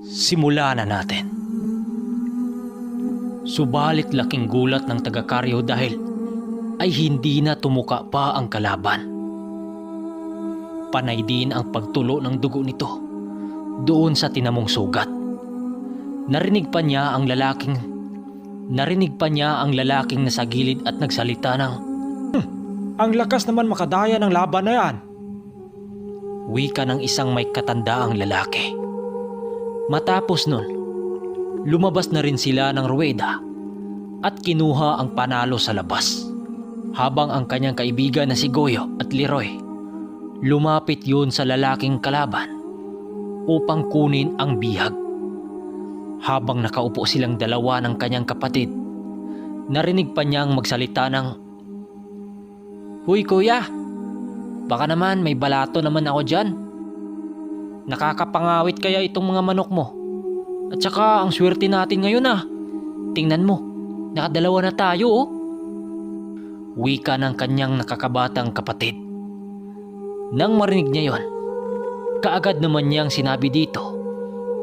Simulan na natin. Subalit laking gulat ng taga-Karyo dahil ay hindi na tumuka pa ang kalaban. Panay din ang pagtulo ng dugo nito doon sa tinamong sugat. Narinig pa niya ang lalaking nasa gilid at nagsalita ng, Ang lakas naman makadaya ng laban na yan. wika ng isang may katandaang lalaki. Matapos nun, lumabas na rin sila ng ruweda at kinuha ang panalo sa labas. Habang ang kanyang kaibigan na si Goyo at Leroy, lumapit yun sa lalaking kalaban upang kunin ang bihag. Habang nakaupo silang dalawa ng kanyang kapatid, narinig pa niyang magsalita ng, Huy kuya, baka naman may balato naman ako dyan. Nakakapangawit kaya itong mga manok mo. At saka ang swerte natin ngayon ah. Tingnan mo, nakadalawa na tayo oh. Wika ng kanyang nakakabatang kapatid. Nang marinig niya yon, kaagad naman niyang sinabi dito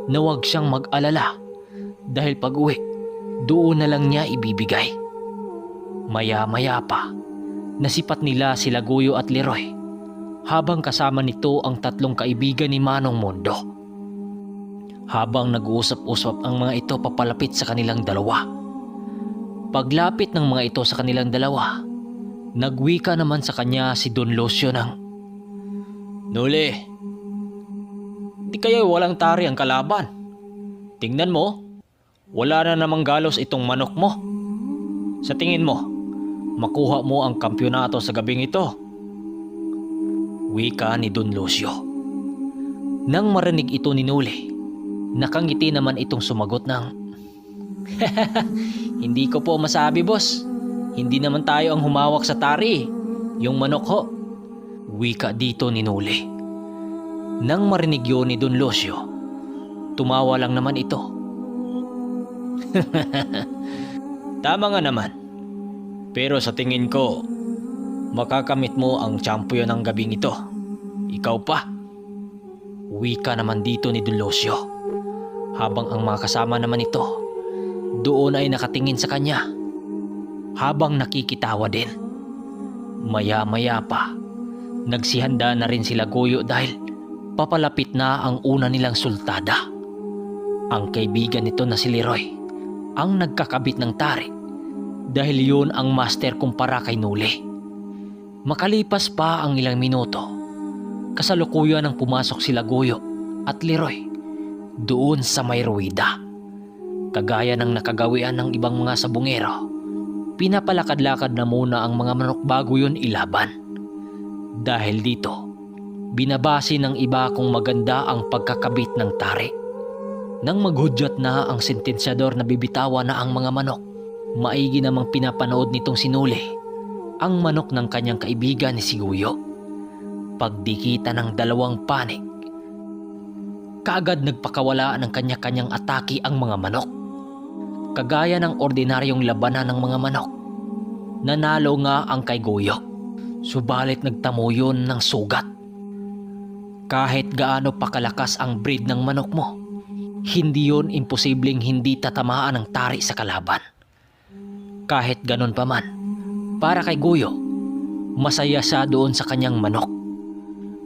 na huwag siyang mag-alala dahil pag-uwi, doon na lang niya ibibigay. Maya-maya pa, nasipat nila sila Goyo at Leroy habang kasama nito ang tatlong kaibigan ni Manong Mondo. Habang nag-uusap-usap ang mga ito papalapit sa kanilang dalawa. Paglapit ng mga ito sa kanilang dalawa, nagwika naman sa kanya si Don Lucio ng, Noli, di kaya walang tari ang kalaban. Tingnan mo, wala na namang galos itong manok mo. Sa tingin mo, makuha mo ang kampyonato sa gabing ito. Wika ni Don Lucio. Nang marinig ito ni Noli, nakangiti naman itong sumagot ng, Hindi ko po masabi boss. Hindi naman tayo ang humawak sa tari. Yung manok ho. Wika dito ni Noli. Nang marinig yun ni Don Lucio, tumawa lang naman ito. Tama nga naman. Pero sa tingin ko, makakamit mo ang champion ng gabing ito. Ikaw pa. Wika naman dito ni Don Lucio. Habang ang mga kasama naman ito, doon ay nakatingin sa kanya. Habang nakikitawa din. Maya-maya pa, nagsihanda na rin sila Goyo dahil papalapit na ang una nilang sultada. Ang kaibigan nito na si Leroy ang nagkakabit ng tari dahil yun ang master kumpara kay Noli. Makalipas pa ang ilang minuto, kasalukuyan nang pumasok sila Goyo at Leroy doon sa may ruwida. Kagaya ng nakagawian ng ibang mga sabungero, pinapalakad-lakad na muna ang mga manok bago yun ilaban. Dahil dito, binabasi ng iba kung maganda ang pagkakabit ng tari. Nang maghudyat na ang sentensyador na bibitawan na ang mga manok, maigi namang pinapanood nitong sinuli ang manok ng kanyang kaibigan ni si Goyo. Pagdikita ng dalawang panig, kaagad nagpakawala ng kanya-kanyang atake ang mga manok. Kagaya ng ordinaryong labanan ng mga manok, nanalo nga ang kay Goyo. Subalit nagtamo yun ng sugat. Kahit gaano pa kalakas ang breed ng manok mo, hindi yun imposibleng hindi tatamaan ng tari sa kalaban. Kahit ganon pa man, para kay Goyo, masaya siya doon sa kanyang manok.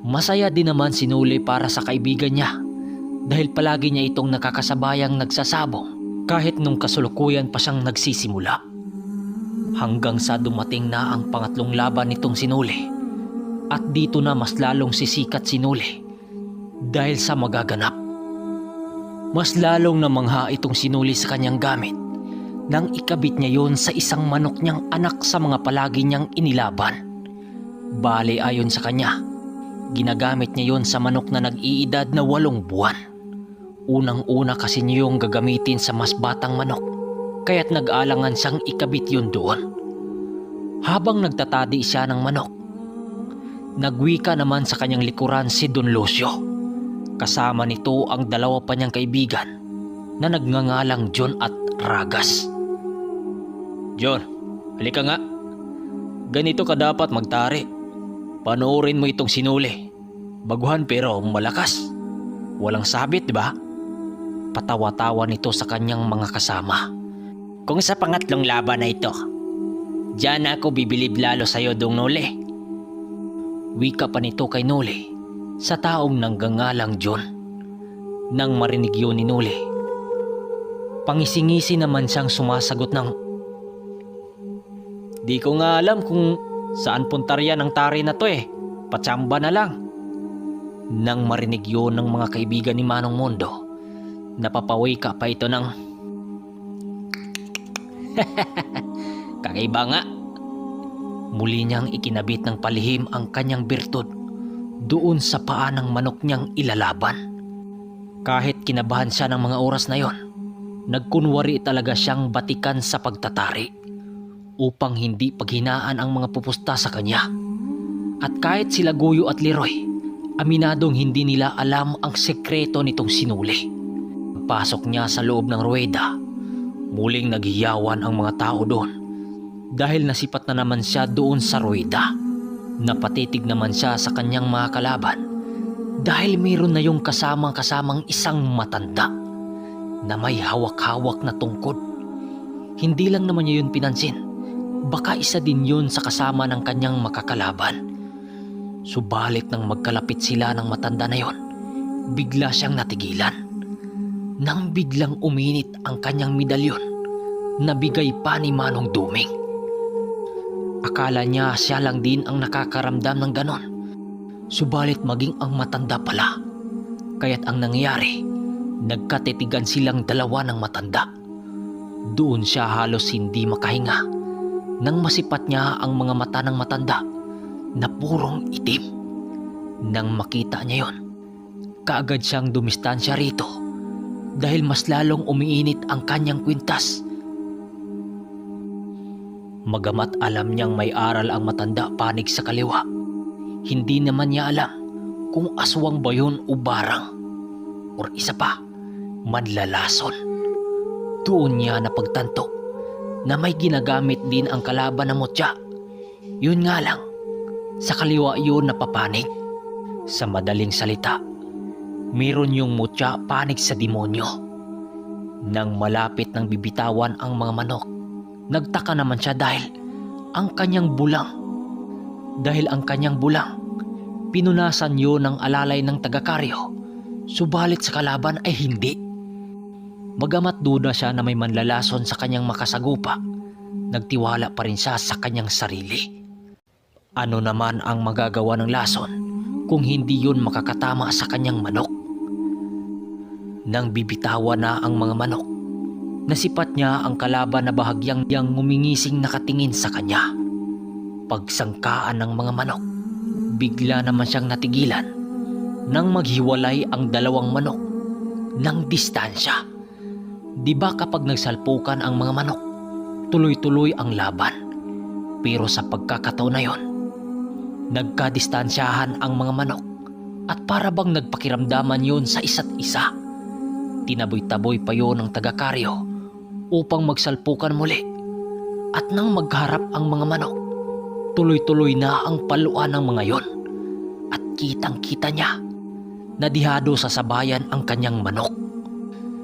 Masaya din naman si Noli para sa kaibigan niya dahil palagi niya itong nakakasabayang nagsasabong kahit nung kasulukuyan pa siyang nagsisimula. Hanggang sa dumating na ang pangatlong laban nitong si Noli at dito na mas lalong sisikat si Noli dahil sa magaganap. Mas lalong namangha itong si Noli sa kanyang gamit nang ikabit niya yon sa isang manok niyang anak sa mga palagi niyang inilaban. Bale ayon sa kanya, ginagamit niya yon sa manok na nag-iedad na 8 buwan. Unang-una kasi niya yung gagamitin sa mas batang manok, kaya't nag-alangan siyang ikabit yun doon. Habang nagtatadi siya ng manok, nagwika naman sa kanyang likuran si Don Lucio. Kasama nito ang dalawa pa niyang kaibigan na nagngangalang John at Ragas. John, halika nga. Ganito ka dapat magtari. Panoorin mo itong sinuli. Baguhan pero malakas. Walang sabit, di ba? Patawa-tawa nito sa kanyang mga kasama. Kung sa pangatlong laban na ito, diyan ako bibilib lalo sa'yo, Dong Noli. Wika pa nito kay Noli sa taong nanggangalang John. Nang marinig yun ni Noli, pangisingisi naman siyang sumasagot ng, "Di ko nga alam kung saan puntarya ng tari na to eh. Patsamba na lang." Nang marinig yun ng mga kaibigan ni Manong Mondo, napapawika pa ito ng kakaiba nga. Muli niyang ikinabit ng palihim ang kanyang birtud doon sa paa ng manok niyang ilalaban. Kahit kinabahan siya ng mga oras na yon, nagkunwari talaga siyang batikan sa pagtatari upang hindi paghinaan ang mga pupusta sa kanya. At kahit sila Goyo at Leroy, aminadong hindi nila alam ang sekreto nitong sinuli. Pagpasok niya sa loob ng ruweda, muling naghiyawan ang mga tao doon dahil nasipat na naman siya doon sa ruweda. Napatitig naman siya sa kanyang mga kalaban dahil mayroon na yung kasamang isang matanda na may hawak-hawak na tungkod. Hindi lang naman niya yun pinansin, baka isa din yun sa kasama ng kanyang makakalaban. Subalit nang magkalapit sila ng matanda na yon, bigla siyang natigilan. Nang biglang uminit ang kanyang medalyon na bigay pa ni Manong Duming. Akala niya siya lang din ang nakakaramdam ng ganon. Subalit maging ang matanda pala. Kaya't ang nangyayari, nagkatitigan silang dalawa ng matanda. Doon siya halos hindi makahinga nang masipat niya ang mga mata ng matanda na purong itim. Nang makita niya yon, kaagad siyang dumistansya rito dahil mas lalong umiinit ang kanyang kwintas. Magamat alam niyang may aral ang matanda panig sa kaliwa, hindi naman niya alam kung aswang ba yun o barang, or isa pa, manlalason. Doon niya napagtanto na may ginagamit din ang kalaban na mutya. Yun nga lang, sa kaliwa yun napapanig. Sa madaling salita, meron yung mutya panig sa demonyo. Nang malapit ng bibitawan ang mga manok, nagtaka naman siya dahil ang kanyang bulang, pinunasan yun ng alalay ng taga-karyo, subalit sa kalaban ay hindi. Bagamat duda siya na may manlalason sa kanyang makasagupa, nagtiwala pa rin siya sa kanyang sarili. Ano naman ang magagawa ng lason kung hindi yun makakatama sa kanyang manok? Nang bibitawan na ang mga manok, nasipat niya ang kalaban na bahagyang ngumingising nakatingin sa kanya. Pagsangkaan ng mga manok, bigla naman siyang natigilan nang maghiwalay ang dalawang manok ng distansya. Di ba kapag nagsalpukan ang mga manok, tuloy-tuloy ang laban? Pero sa pagkakataon na yon, nagkadistansyahan ang mga manok at para bang nagpakiramdaman yon sa isa't isa. Tinaboy-taboy pa yon ng taga-karyo upang magsalpukan muli. At nang magharap ang mga manok, tuloy-tuloy na ang paluan ng mga yon. At kitang-kita niya na dihado sa sabayan ang kanyang manok.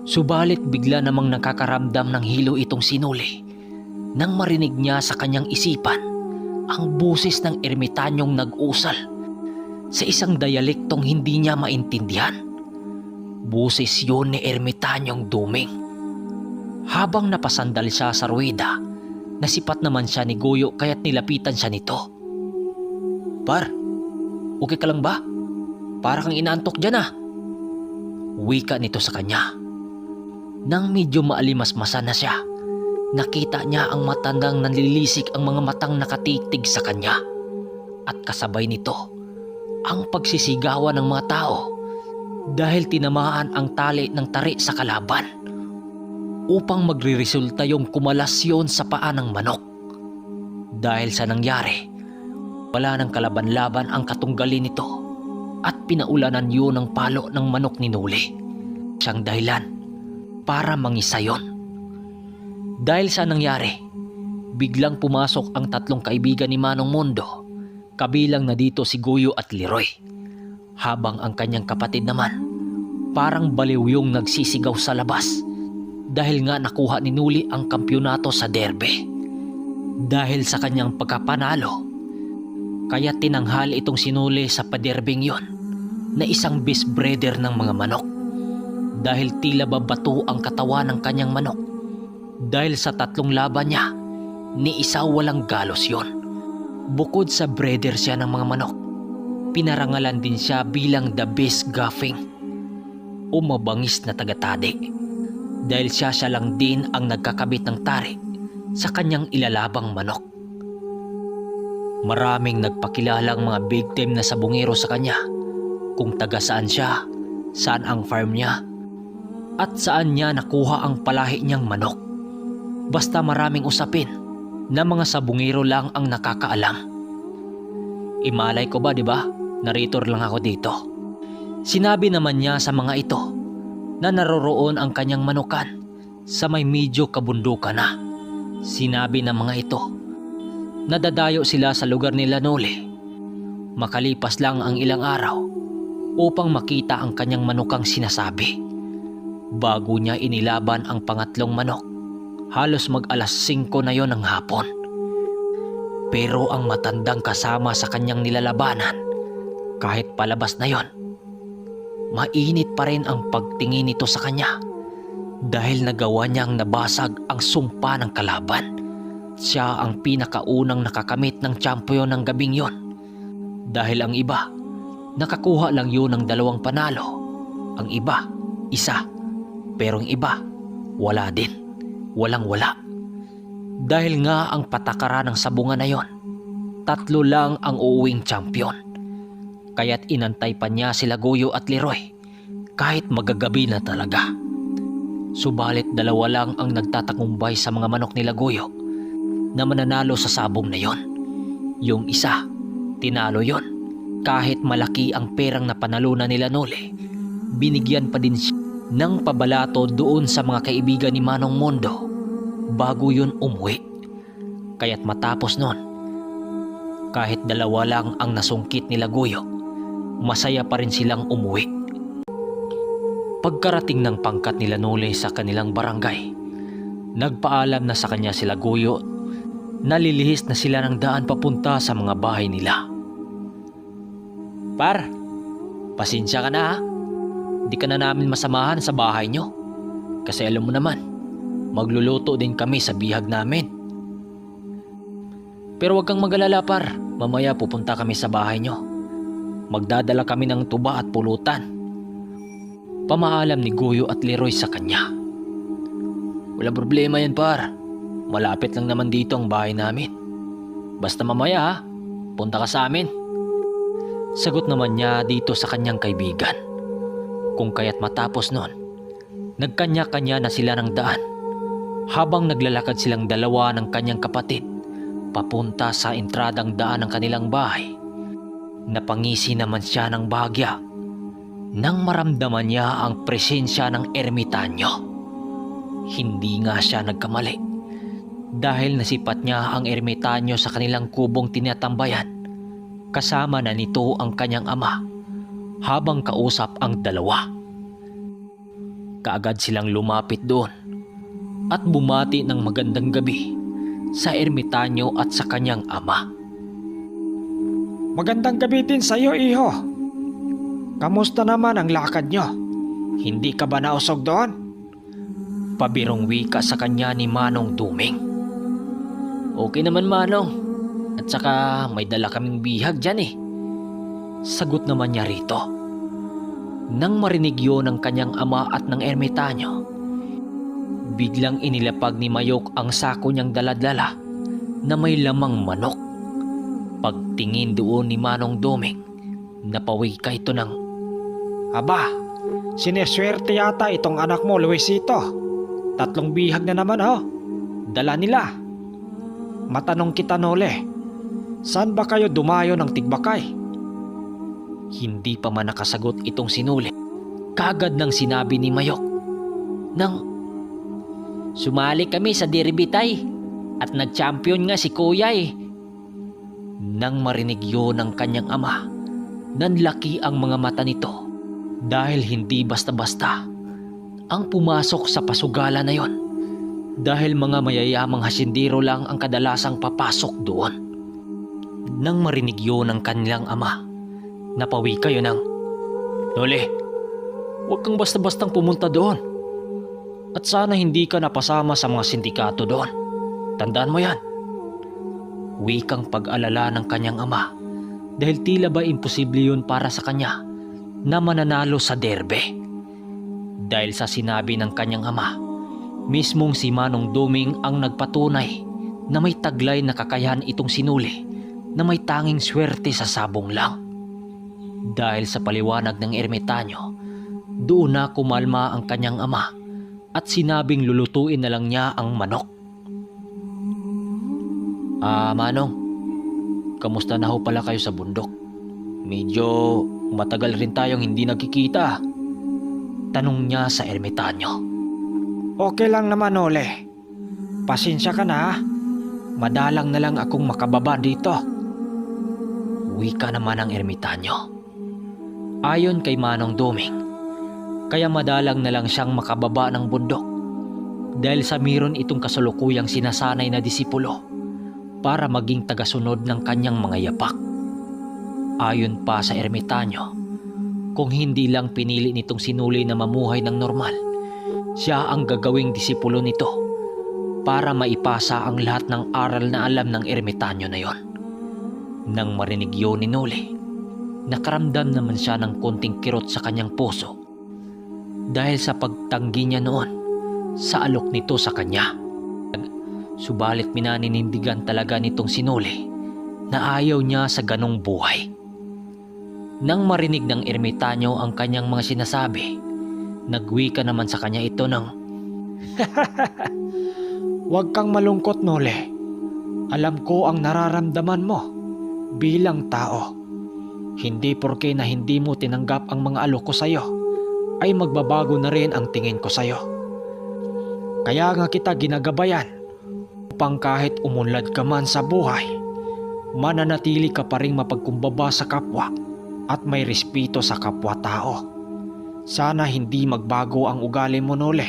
Subalit bigla namang nakakaramdam ng hilo itong sinuli nang marinig niya sa kanyang isipan ang boses ng ermitanyong nag-usal sa isang dialektong hindi niya maintindihan. Boses yun ni Ermitanyong Duming. Habang napasandal siya sa ruweda, nasipat naman siya ni Goyo kaya't nilapitan siya nito. "Par, okay ka lang ba? Para kang inaantok dyan ah." Wika nito sa kanya. Nang medyo maalimasmasan na siya, nakita niya ang matandang nanlilisik ang mga matang nakatitig sa kanya. At kasabay nito, ang pagsisigawan ng mga tao dahil tinamaan ang tali ng tari sa kalaban upang magre-resulta yung kumalasyon sa paa ng manok. Dahil sa nangyari, wala ng kalaban-laban ang katunggali nito at pinaulanan yun ng palo ng manok ni Noli. Siyang dahilan para mangisa yon. Dahil sa nangyari, biglang pumasok ang tatlong kaibigan ni Manong Mondo, kabilang na dito si Goyo at Leroy, habang ang kanyang kapatid naman parang baliw yung nagsisigaw sa labas dahil nga nakuha ni Nuli ang kampyonato sa derby. Dahil sa kanyang pagkapanalo, kaya tinanghal itong sinuli sa paderbing yon na isang beast breeder ng mga manok dahil tila babato ang katawan ng kanyang manok. Dahil sa 3 laban niya, ni isa walang galos yon. Bukod sa breeder siya ng mga manok, pinarangalan din siya bilang the best gaffing o mabangis na tagatade dahil siya lang din ang nagkakabit ng tari sa kanyang ilalabang manok. Maraming nagpakilalang mga big time na sabungero sa kanya kung taga saan siya, saan ang farm niya, at saan niya nakuha ang palahi niyang manok. Basta maraming usapin na mga sabungero lang ang nakakaalam. Imalay ko ba, di ba? Narrator lang ako dito. Sinabi naman niya sa mga ito na naroroon ang kanyang manukan sa may medyo kabundukan na. Sinabi ng mga ito na dadayo sila sa lugar nila Noli makalipas lang ang ilang araw upang makita ang kanyang manukang sinasabi. Bago niya inilaban ang pangatlong manok, halos mag-alas 5 na yon ng hapon. Pero ang matandang kasama sa kanyang nilalabanan, kahit palabas na yon, mainit pa rin ang pagtingin nito sa kanya dahil nagawa niyang nabasag ang sumpa ng kalaban. Siya ang pinakaunang nakakamit ng champion ng gabing yon dahil ang iba, nakakuha lang yun ng 2 panalo. Ang iba, 1. Pero ang iba, wala din. Walang-wala. Dahil nga ang patakaran ng sabungan na yon, 3 lang ang uuwing champion. Kaya't inantay pa niya sila Goyo at Leroy kahit magagabi na talaga. Subalit 2 lang ang nagtatagumpay sa mga manok nila Goyo na mananalo sa sabong na yon. Yung isa, tinalo yon. Kahit malaki ang perang na panalunan nila Noli, binigyan pa din siya ng pabalato doon sa mga kaibigan ni Manong Mondo bago yun umuwi. Kaya't matapos nun, kahit 2 lang ang nasungkit nila Goyo, masaya pa rin silang umuwi. Pagkarating ng pangkat nila Noli sa kanilang barangay, nagpaalam na sa kanya sila Goyo na lilihis na sila ng daan papunta sa mga bahay nila. Par, pasensya ka na ha. Di ka na namin masamahan sa bahay nyo. Kasi alam mo naman, magluluto din kami sa bihag namin. Pero wag kang mag-alala par, mamaya pupunta kami sa bahay nyo. Magdadala kami ng tuba at pulutan. Pamaalam ni Goyo at Leroy sa kanya. Walang problema yan par, malapit lang naman dito ang bahay namin. Basta mamaya ha, punta ka sa amin. Sagot naman niya dito sa kanyang kaibigan. Kung kaya't matapos nun, nagkanya-kanya na sila ng daan habang naglalakad silang 2 ng kanyang kapatid papunta sa entradang daan ng kanilang bahay. Napangisi naman siya ng bahagya nang maramdaman niya ang presensya ng ermitanyo. Hindi nga siya nagkamali dahil nasipat niya ang ermitanyo sa kanilang kubong tinatambayan. Kasama na nito ang kanyang ama habang kausap ang 2. Kaagad silang lumapit doon at bumati ng magandang gabi sa ermitanyo at sa kanyang ama. Magandang gabi din sa iyo, iho. Kamusta naman ang lakad nyo? Hindi ka ba nausog doon? Pabirong wika sa kanya ni Manong Duming. Okay naman Manong. At saka may dala kaming bihag dyan eh. Sagot naman niya rito. Nang marinig yun ng kanyang ama at ng ermitanyo, biglang inilapag ni Mayok ang sako niyang daladala na may lamang manok. Pagtingin doon ni Manong Duming, napawika ito ng, Aba, sineswerte yata itong anak mo, Luisito. 3 bihag na naman ho. Dala nila. Matanong kita Noli, saan ba kayo dumayo ng tigbakay? Hindi pa man nakasagot itong sinuli, kaagad nang sinabi ni Mayok nang sumali kami sa derby tay at nag-champion nga si Kuya eh. Nang marinig yun ng kanyang ama, nanlaki ang mga mata nito Dahil hindi basta-basta ang pumasok sa pasugalan na yon. Dahil mga mayayamang hasindiro lang ang kadalasang papasok doon. Nang marinig yun ng kanilang ama, napawi kayo ng, Noli, huwag kang basta-bastang pumunta doon. At sana hindi ka napasama sa mga sindikato doon. Tandaan mo yan. Wikang pag-alala ng kanyang ama dahil tila ba imposible yun para sa kanya na mananalo sa derbe. Dahil sa sinabi ng kanyang ama, mismong si Manong Duming ang nagpatunay na may taglay na kakayahan itong sinuli na may tanging swerte sa sabong lang. Dahil sa paliwanag ng ermitanyo, doon na kumalma ang kanyang ama at sinabing lulutuin na lang niya ang manok. Manong, kamusta na ho pala kayo sa bundok? Medyo matagal rin tayong hindi nagkikita. Tanong niya sa ermitanyo. Okay lang naman, Nole. Pasensya ka na. Madalang na lang akong makababa dito. Wika naman ang ermitanyo. Ayon kay Manong Duming, kaya madalang na lang siyang makababa ng bundok dahil sa meron itong kasalukuyang sinasanay na disipulo para maging tagasunod ng kanyang mga yapak. Ayon pa sa ermitanyo, kung hindi lang pinili nitong sinuli na mamuhay ng normal, siya ang gagawing disipulo nito para maipasa ang lahat ng aral na alam ng ermitanyo na yon. Nang marinig yun ni Noli, nakaramdam naman siya ng konting kirot sa kanyang puso dahil sa pagtanggi niya noon sa alok nito sa kanya. Subalit minaninindigan talaga nitong sinuli na ayaw niya sa ganong buhay. Nang marinig ng ermitanyo ang kanyang mga sinasabi, nagwika naman sa kanya ito ng, Huwag kang malungkot, Nole. Alam ko ang nararamdaman mo bilang tao. Hindi porke na hindi mo tinanggap ang mga alok ko sa'yo ay magbabago na rin ang tingin ko sa'yo. Kaya nga kita ginagabayan upang kahit umunlad ka man sa buhay, mananatili ka pa rin mapagkumbaba sa kapwa at may respeto sa kapwa-tao. Sana hindi magbago ang ugali mo, Nole,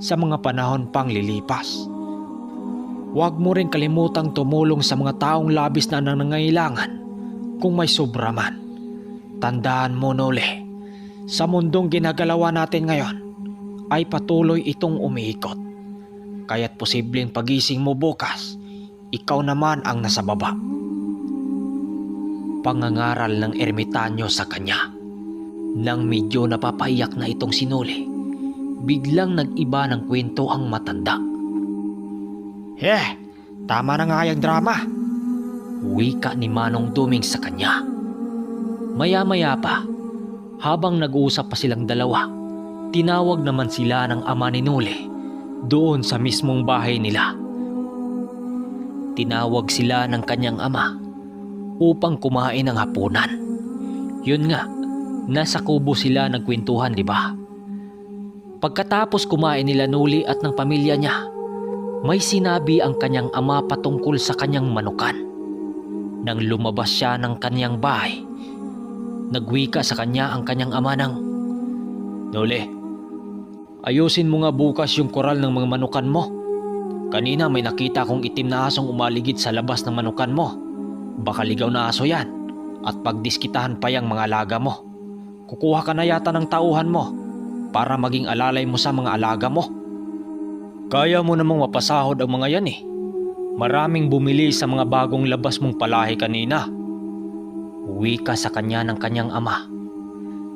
sa mga panahon pang lilipas. Huwag mo rin kalimutang tumulong sa mga taong labis na nangangailangan kung may sobra man. Tandaan mo, Nole, sa mundong ginagalawa natin ngayon ay patuloy itong umiikot. Kaya't posibleng pagising mo bukas, ikaw naman ang nasa baba. Pangangaral ng ermitanyo sa kanya. Nang medyo napapaiyak na itong sinuli, biglang nag-iba ng kwento ang matanda. Tama na nga yung drama. Wika ni Manong Duming sa kanya. Maya-maya pa, habang nag-uusap pa silang dalawa, tinawag naman sila ng ama ni Noli doon sa mismong bahay nila. Tinawag sila ng kanyang ama upang kumain ng hapunan. Yun nga, nasa kubo sila nagkwentuhan, di ba? Pagkatapos kumain nila Noli at ng pamilya niya, may sinabi ang kanyang ama patungkol sa kanyang manukan. Nang lumabas siya ng kanyang bahay, nagwika sa kanya ang kanyang ama ng, Noli, ayusin mo nga bukas yung koral ng mga manukan mo. Kanina may nakita kong itim na asong umaligid sa labas ng manukan mo. Baka ligaw na aso yan at pagdiskitahan pa yung mga alaga mo. Kukuha ka na yata ng tauhan mo para maging alalay mo sa mga alaga mo. Kaya mo namang mapasahod ang mga yan eh. Maraming bumili sa mga bagong labas mong palahi kanina. Wika sa kanya ng kanyang ama.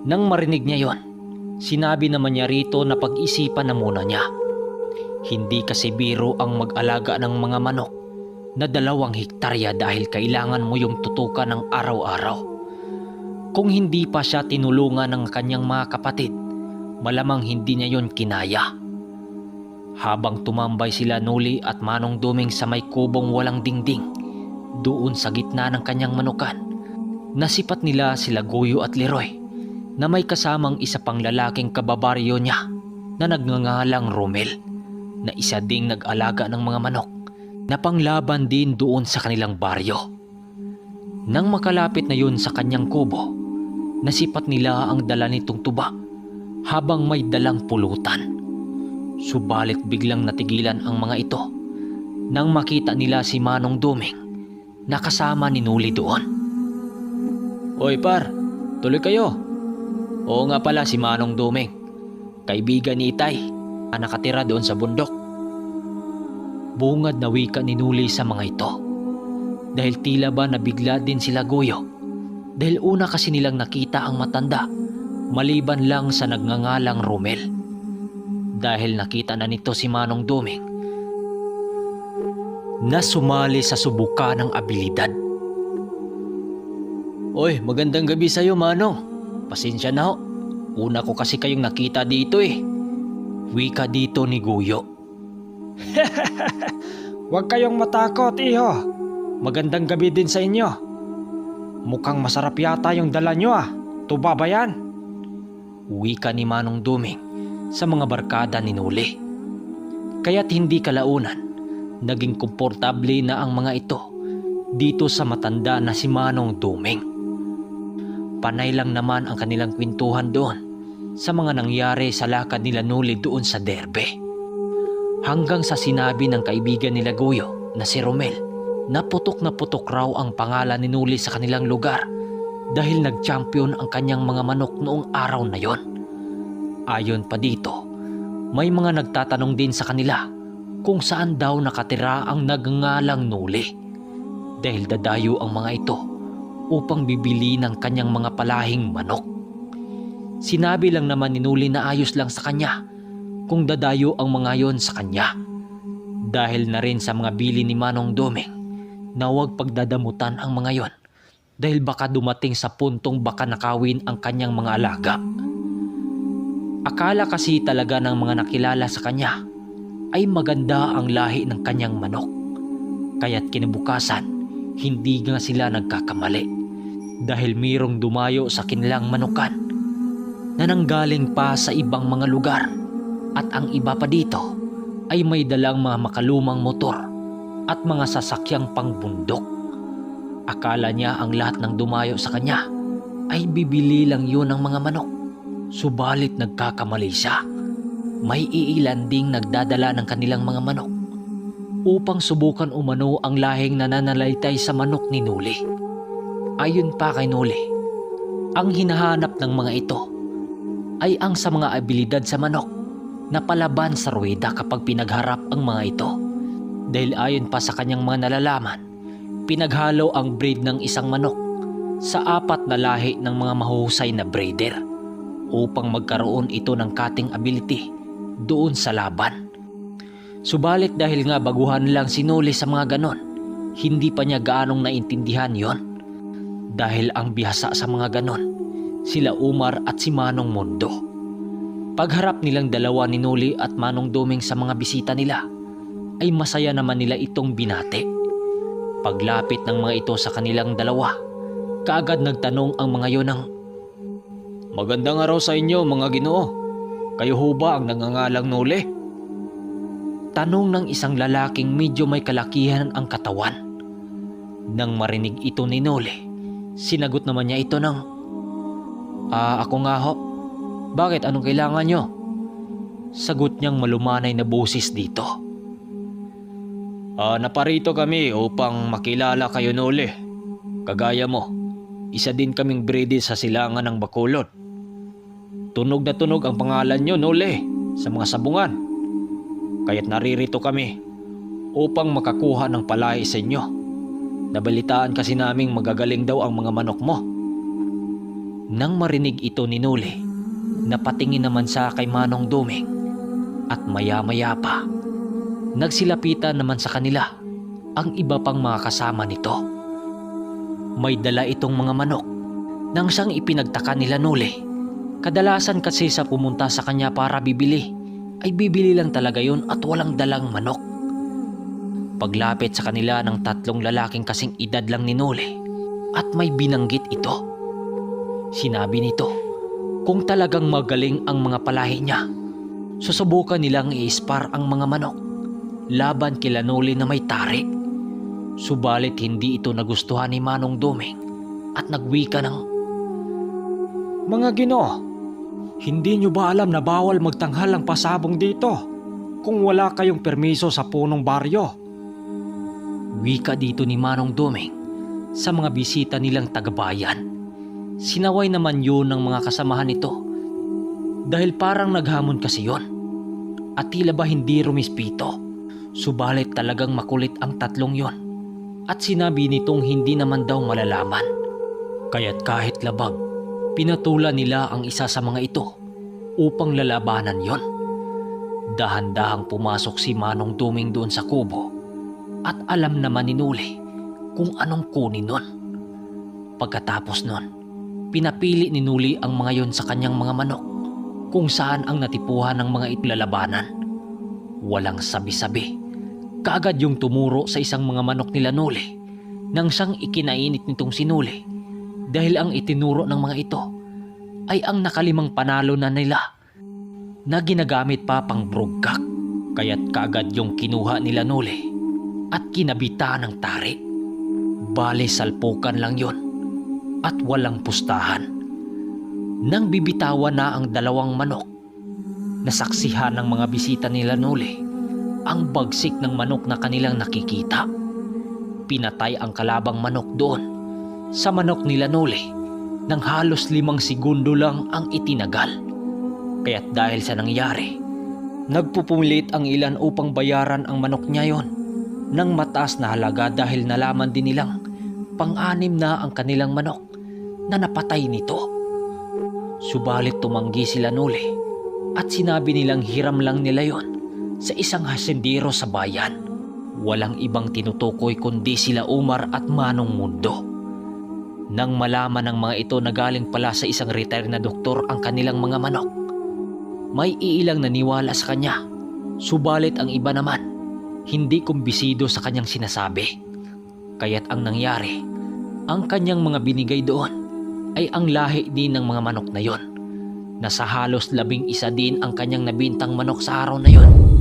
Nang marinig niya yon, sinabi naman niya rito na pag-isipan na muna niya. Hindi kasi biro ang mag-alaga ng mga manok na 2 hektarya dahil kailangan mo yung tutukan ng araw-araw. Kung hindi pa siya tinulungan ng kanyang mga kapatid, malamang hindi niya yon kinaya. Habang tumambay sila Noli at Manong Duming sa may kubong walang dingding, doon sa gitna ng kanyang manukan, nasipat nila sila Guyo at Leroy na may kasamang isa pang lalaking kababaryo niya na nagngangalang Romel, na isa ding nag-alaga ng mga manok na panglaban din doon sa kanilang baryo. Nang makalapit na yun sa kanyang kubo, Nasipat nila ang dala nitong tuba habang may dalang pulutan. Subalit biglang natigilan ang mga ito nang makita nila si Manong Duming na kasama ni Nuli doon. Oy par, tuloy kayo. Oo nga pala si Manong Duming, kaibigan ni Itay na nakatira doon sa bundok. Bungad na wika ni Nuli sa mga ito dahil tila ba nabigla din sila Goyo dahil una kasi nilang nakita ang matanda maliban lang sa nagngangalang Romel. Dahil nakita na nito si Manong Duming na sumali sa subukan ng abilidad. Oy, magandang gabi sa'yo, Manong. Pasensya na ho. Una ko kasi kayong nakita dito eh. Wika dito ni Goyo. Huwag kayong matakot, iho. Magandang gabi din sa inyo. Mukhang masarap yata yung dala nyo ah. Tuba ba yan? Wika ni Manong Duming sa mga barkada ni Nuli. Kaya't hindi kalaunan, naging komportable na ang mga ito dito sa matanda na si Manong Duming. Panay lang naman ang kanilang kwentuhan doon sa mga nangyari sa lakad nila Nuli doon sa derbe. Hanggang sa sinabi ng kaibigan nila Goyo na si Romel na putok raw ang pangalan ni Nuli sa kanilang lugar dahil nag-champion ang kanyang mga manok noong araw na yon. Ayon pa dito, may mga nagtatanong din sa kanila kung saan daw nakatira ang nagngangalang Nuli dahil dadayo ang mga ito upang bibili ng kanyang mga palahing manok. Sinabi lang naman ni Nuli na ayos lang sa kanya kung dadayo ang mga yon sa kanya dahil na rin sa mga bili ni Manong Duming na huwag pagdadamutan ang mga yon dahil baka dumating sa puntong baka nakawin ang kanyang mga alaga. Akala kasi talaga ng mga nakilala sa kanya ay maganda ang lahi ng kanyang manok. Kaya't kinabukasan, hindi nga sila nagkakamali dahil mayroong dumayo sa kanilang manukan na nanggaling pa sa ibang mga lugar at ang iba pa dito ay may dalang mga makalumang motor at mga sasakyang pangbundok. Akala niya ang lahat ng dumayo sa kanya ay bibili lang yun ng mga manok. Subalit nagkakamali siya. May iilan ding nagdadala ng kanilang mga manok upang subukan umano ang lahing nananalaytay sa manok ni Nuli. Ayon pa kay Nuli, ang hinahanap ng mga ito ay ang sa mga abilidad sa manok na palaban sa ruweda kapag pinagharap ang mga ito. Dahil ayon pa sa kanyang mga nalalaman, pinaghalo ang breed ng isang manok sa 4 na lahi ng mga mahuhusay na breeder upang magkaroon ito ng cutting ability doon sa laban. Subalit dahil nga baguhan lang si Nuli sa mga ganon, hindi pa niya gaanong naintindihan yon. Dahil ang bihasa sa mga ganon, sila Umar at si Manong Mondo. Pagharap nilang dalawa ni Nuli at Manong Duming sa mga bisita nila, ay masaya naman nila itong binati. Paglapit ng mga ito sa kanilang dalawa, kaagad nagtanong ang mga yon ng, "Magandang araw sa inyo mga Ginoo. Kayo ho ba ang nangangalang Nuli?" Tanong ng isang lalaking medyo may kalakihan ang katawan. Nang marinig ito ni Nuli, sinagot naman niya ito ng, Ako nga ho. Bakit? Anong kailangan nyo?" Sagot niyang malumanay na boses dito. Naparito kami upang makilala kayo Nuli. Kagaya mo, isa din kaming breeder sa silangan ng Bacolod. Tunog na tunog ang pangalan nyo Nuli sa mga sabungan. Kaya't naririto kami upang makakuha ng palahi sa inyo. Nabalitaan kasi naming magagaling daw ang mga manok mo. Nang marinig ito ni Nuli, napatingin naman sa kay Manong Duming at maya-maya pa, nagsilapitan naman sa kanila ang iba pang mga kasama nito. May dala itong mga manok nang siyang ipinagtaka nila Nuli. Kadalasan kasi sa pumunta sa kanya para bibili, ay bibili lang talaga yun at walang dalang manok. Paglapit sa kanila ng 3 lalaking kasing edad lang ni Nuli at may binanggit ito. Sinabi nito kung talagang magaling ang mga palahi niya, susubukan nilang i-spar ang mga manok laban kila Nuli na may tari. Subalit hindi ito nagustuhan ni Manong Duming at nagwika ng, Mga Ginoo, hindi nyo ba alam na bawal magtanghal ang pasabong dito kung wala kayong permiso sa punong baryo? Wika dito ni Manong Duming sa mga bisita nilang tagabayan. Sinaway naman yun ng mga kasamahan nito dahil parang naghamon kasi yon at tila ba hindi rumispito. Subalit talagang makulit ang tatlong yon at sinabi nitong hindi naman daw malalaman. Kaya't kahit labag, pinatulan nila ang isa sa mga ito upang lalabanan yon. Dahan-dahang pumasok si Manong Duming doon sa kubo at alam naman ni Nuli kung anong kunin nun. Pagkatapos nun, pinapili ni Nuli ang mga yon sa kanyang mga manok kung saan ang natipuhan ng mga itlalabanan. Walang sabi-sabi, kaagad yung tumuro sa isang mga manok nila Nuli nang siyang ikinainit nitong si Nuli dahil ang itinuro ng mga ito ay ang nakalimang panalo na nila na ginagamit pa pang brugkak. Kaya't kaagad yung kinuha nila Nuli at kinabita ng tarik. Bale salpukan lang yon at walang pustahan. Nang bibitawan na ang dalawang manok, nasaksihan ng mga bisita nila Nuli ang bagsik ng manok na kanilang nakikita. Pinatay ang kalabang manok doon sa manok nila Nuli nang halos 5 segundo lang ang itinagal. Kaya't dahil sa nangyari, nagpupumilit ang ilan upang bayaran ang manok niya yon ng mataas na halaga dahil nalaman din nilang pang-anim na ang kanilang manok na napatay nito. Subalit tumanggi sila Nuli at sinabi nilang hiram lang nila yon sa isang hasendero sa bayan. Walang ibang tinutukoy kundi sila Umar at Manong Mundo. Nang malaman ng mga ito na galing pala sa isang retired na doktor ang kanilang mga manok, may iilang naniwala sa kanya. Subalit ang iba naman hindi kumbisido sa kanyang sinasabi. Kaya't ang nangyari, ang kanyang mga binigay doon ay ang lahi din ng mga manok na yon. Nasa halos 11 din ang kanyang nabintang manok sa araw na yon.